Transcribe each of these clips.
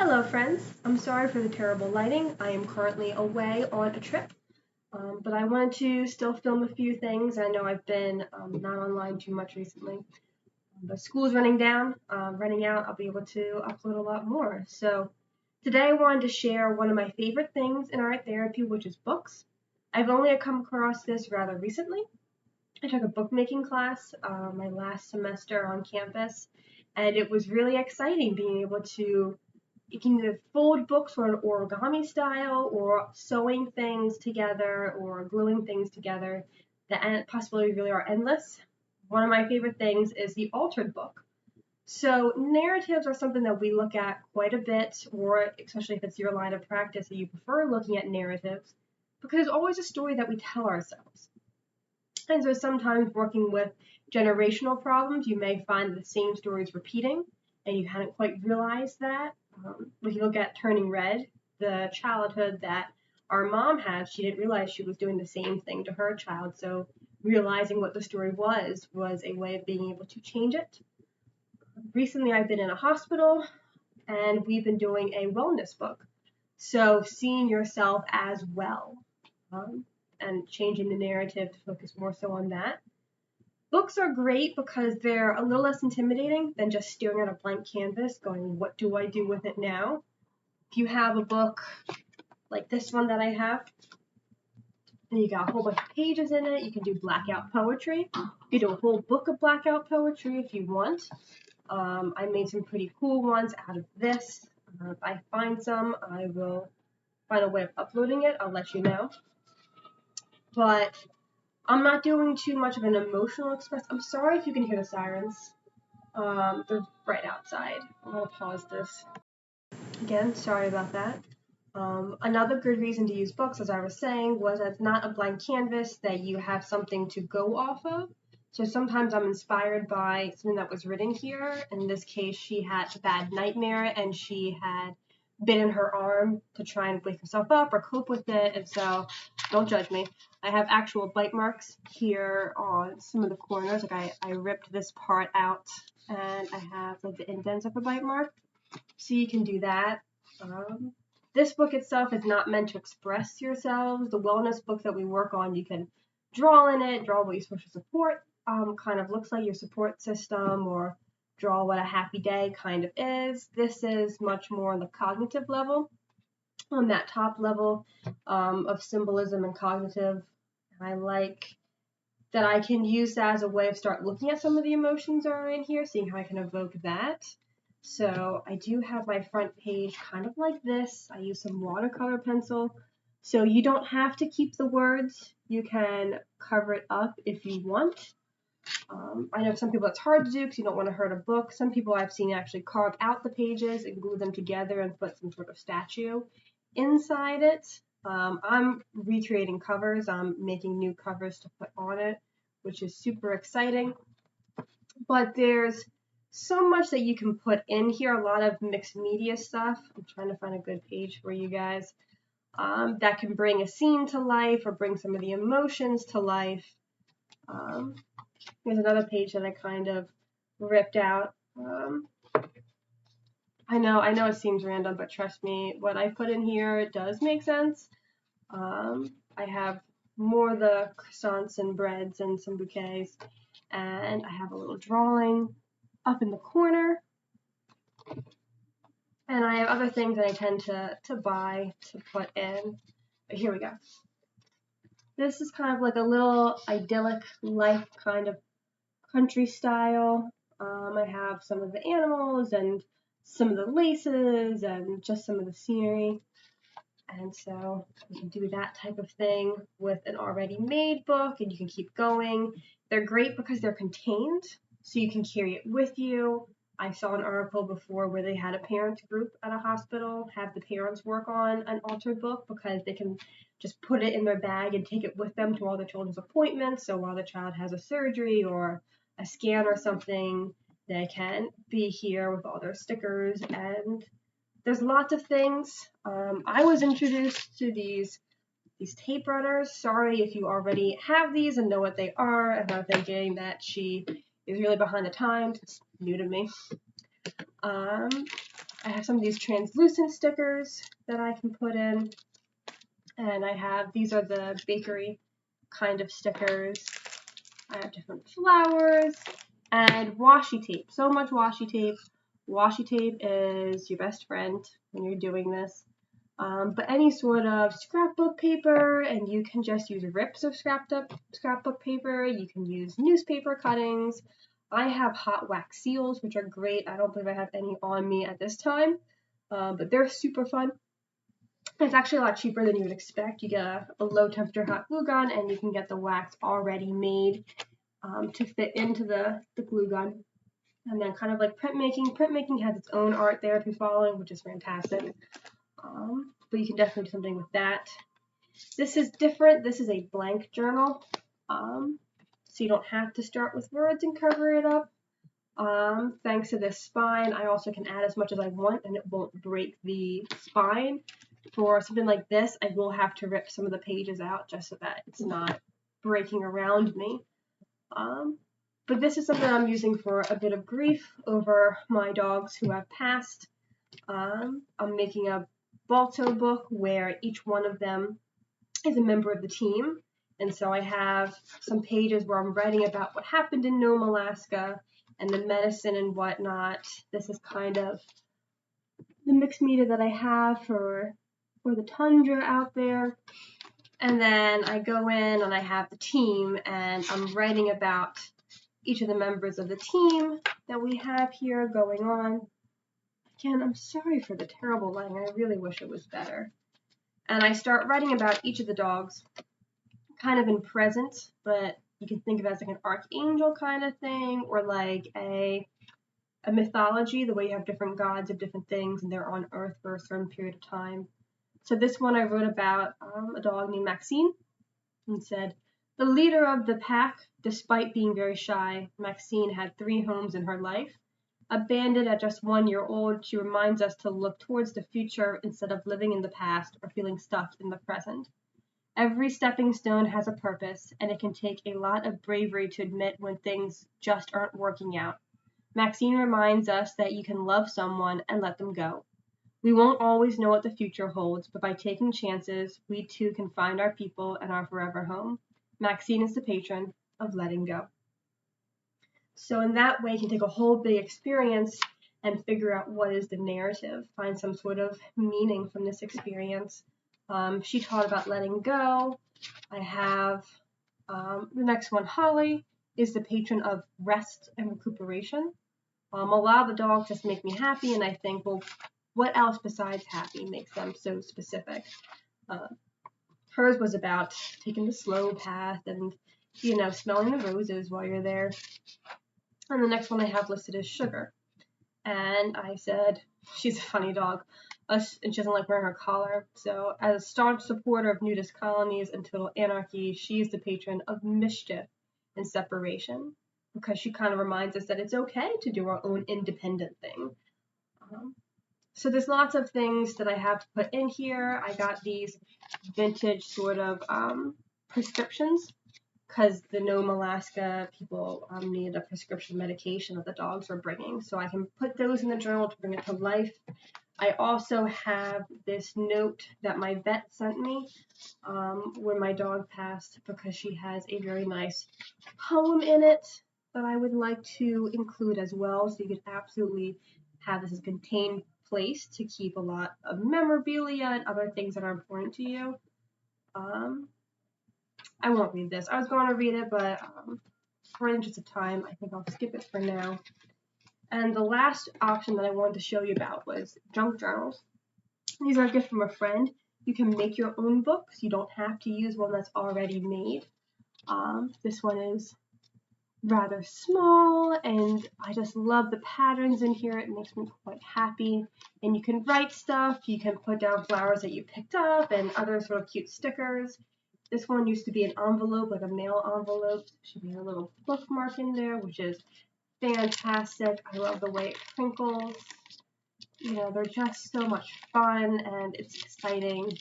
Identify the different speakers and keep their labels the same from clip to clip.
Speaker 1: Hello, friends. I'm sorry for the terrible lighting. I am currently away on a trip, but I wanted to still film a few things. I know I've been not online too much recently, but school's running out. I'll be able to upload a lot more. So today I wanted to share one of my favorite things in art therapy, which is books. I've only come across this rather recently. I took a bookmaking class my last semester on campus, and it was really exciting being able to you can either fold books or an origami style or sewing things together or gluing ththings together. The possibilities really are endless. One of my favorite things is the altered book. So narratives are something that we look at quite a bit, or especially if it's your line of practice that you prefer looking at narratives, because there's always a story that we tell ourselves. And so sometimes working with generational problems, you may find the same stories repeating, and you hadn't quite realized that. If you look at Turning Red, the childhood that our mom had, she didn't realize she was doing the same thing to her child. So realizing what the story was a way of being able to change it. Recently, I've been in a hospital, and we've been doing a wellness book. So seeing yourself as well. And changing the narrative to focus more so on that. Books are great because they're a little less intimidating than just staring at a blank canvas going, what do I do with it now? If you have a book like this one that I have, and you got a whole bunch of pages in it, you can do blackout poetry. You can do a whole book of blackout poetry if you want. I made some pretty cool ones out of this. If I find some, I will find a way of uploading it. I'll let you know. But I'm not doing too much of an emotional express. I'm sorry if you can hear the sirens. They're right outside. I'm gonna pause this. Again, sorry about that. Another good reason to use books, as I was saying, was that it's not a blank canvas, that you have something to go off of. So sometimes I'm inspired by something that was written here. In this case, she had a bad nightmare and she had bitten her arm to try and wake herself up or cope with it. And so, don't judge me. I have actual bite marks here on some of the corners. Like I ripped this part out and I have like the indents of a bite mark. So you can do that. This book itself is not meant to express yourselves. The wellness book that we work on, you can draw in it, draw what your social support kind of looks like, your support system, or draw what a happy day kind of is. This is much more on the cognitive level, on that top level of symbolism and cognitive. I like that I can use that as a way of start looking at some of the emotions that are in here, seeing how I can evoke that. So I do have my front page kind of like this. I use some watercolor pencil. So you don't have to keep the words. You can cover it up if you want. I know some people it's hard to do because you don't want to hurt a book. Some people I've seen actually carve out the pages and glue them together and put some sort of statue inside it. I'm recreating covers. I'm making new covers to put on it, which is super exciting. But there's so much that you can put in here, a lot of mixed media stuff. I'm trying to find a good page for you guys that can bring a scene to life or bring some of the emotions to life. Here's another page that I kind of ripped out. I know it seems random, but trust me, what I put in here does make sense. I have more of the croissants and breads and some bouquets, and I have a little drawing up in the corner. And I have other things that I tend to buy to put in. But here we go. This is kind of like a little idyllic life kind of country style. I have some of the animals and some of the laces and just some of the scenery. And so you can do that type of thing with an already made book and you can keep going. They're great because they're contained, so you can carry it with you. I saw an article before where they had a parent group at a hospital have the parents work on an altered book because they can just put it in their bag and take it with them to all the children's appointments. So while the child has a surgery or a scan or something, they can be here with all their stickers, and there's lots of things. I was introduced to these tape runners. Sorry if you already have these and know what they are. I'm not thinking that she is really behind the times. It's new to me. I have some of these translucent stickers that I can put in. And I have, these are the bakery kind of stickers. I have different flowers and washi tape. So much washi tape. Washi tape is your best friend when you're doing this. But any sort of scrapbook paper, and you can just use rips of scrapbook paper. You can use newspaper cuttings. I have hot wax seals, which are great. I don't believe I have any on me at this time, but they're super fun. It's actually a lot cheaper than you would expect. You get a low temperature hot glue gun, and you can get the wax already made to fit into the glue gun. And then kind of like printmaking. Printmaking has its own art there if you're following, which is fantastic. But you can definitely do something with that. This is different. This is a blank journal. So you don't have to start with words and cover it up. Thanks to this spine, I also can add as much as I want and it won't break the spine. For something like this, I will have to rip some of the pages out just so that it's not breaking around me. But this is something I'm using for a bit of grief over my dogs who have passed. I'm making a Balto book where each one of them is a member of the team. And so I have some pages where I'm writing about what happened in Nome, Alaska, and the medicine and whatnot. This is kind of the mixed media that I have for the tundra out there. And then I go in and I have the team, and I'm writing about each of the members of the team that we have here going on. Again, I'm sorry for the terrible lighting. I really wish it was better. And I start writing about each of the dogs, kind of in present, but you can think of it as like an archangel kind of thing, or like a mythology, the way you have different gods of different things, and they're on Earth for a certain period of time. So this one I wrote about a dog named Maxine, and said, the leader of the pack, despite being very shy, Maxine had 3 homes in her life. Abandoned at just 1 year old, she reminds us to look towards the future instead of living in the past or feeling stuck in the present. Every stepping stone has a purpose, and it can take a lot of bravery to admit when things just aren't working out. Maxine reminds us that you can love someone and let them go. We won't always know what the future holds, but by taking chances, we too can find our people and our forever home. Maxine is the patron of letting go. So in that way, you can take a whole big experience and figure out what is the narrative, find some sort of meaning from this experience. She taught about letting go. I have the next one, Holly, is the patron of rest and recuperation. A lot of the dogs just make me happy, and I think, well, what else besides happy makes them so specific? Hers was about taking the slow path and, smelling the roses while you're there. And the next one I have listed is Sugar. And I said, she's a funny dog, and she doesn't like wearing her collar. So as a staunch supporter of nudist colonies and total anarchy, she is the patron of mischief and separation, because she kind of reminds us that it's okay to do our own independent thing. So there's lots of things that I have to put in here. I got these vintage sort of prescriptions, because the Nome, Alaska people needed a prescription medication that the dogs were bringing. So I can put those in the journal to bring it to life. I also have this note that my vet sent me when my dog passed, because she has a very nice poem in it that I would like to include as well. So you could absolutely have this as a contained place to keep a lot of memorabilia and other things that are important to you. I won't read this. I was going to read it, but for the interest of time, I think I'll skip it for now. And the last option that I wanted to show you about was junk journals. These are a gift from a friend. You can make your own books. You don't have to use one that's already made. This one is rather small, and I just love the patterns in here. It makes me quite happy. And you can write stuff. You can put down flowers that you picked up and other sort of cute stickers. This one used to be an envelope, like a mail envelope. She made a little bookmark in there, which is fantastic. I love the way it crinkles. They're just so much fun, and it's exciting.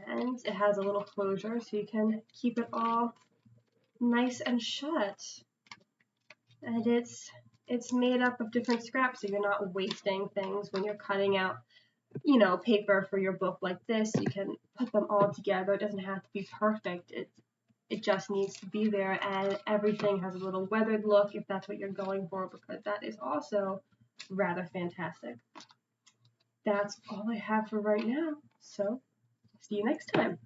Speaker 1: And it has a little closure, so you can keep it all nice and shut. And it's it's made up of different scraps, so you're not wasting things when you're cutting out, paper for your book like this. You can put them all together. It doesn't have to be perfect. It just needs to be there, and everything has a little weathered look if that's what you're going for, because that is also rather fantastic. That's all I have for right now, so see you next time.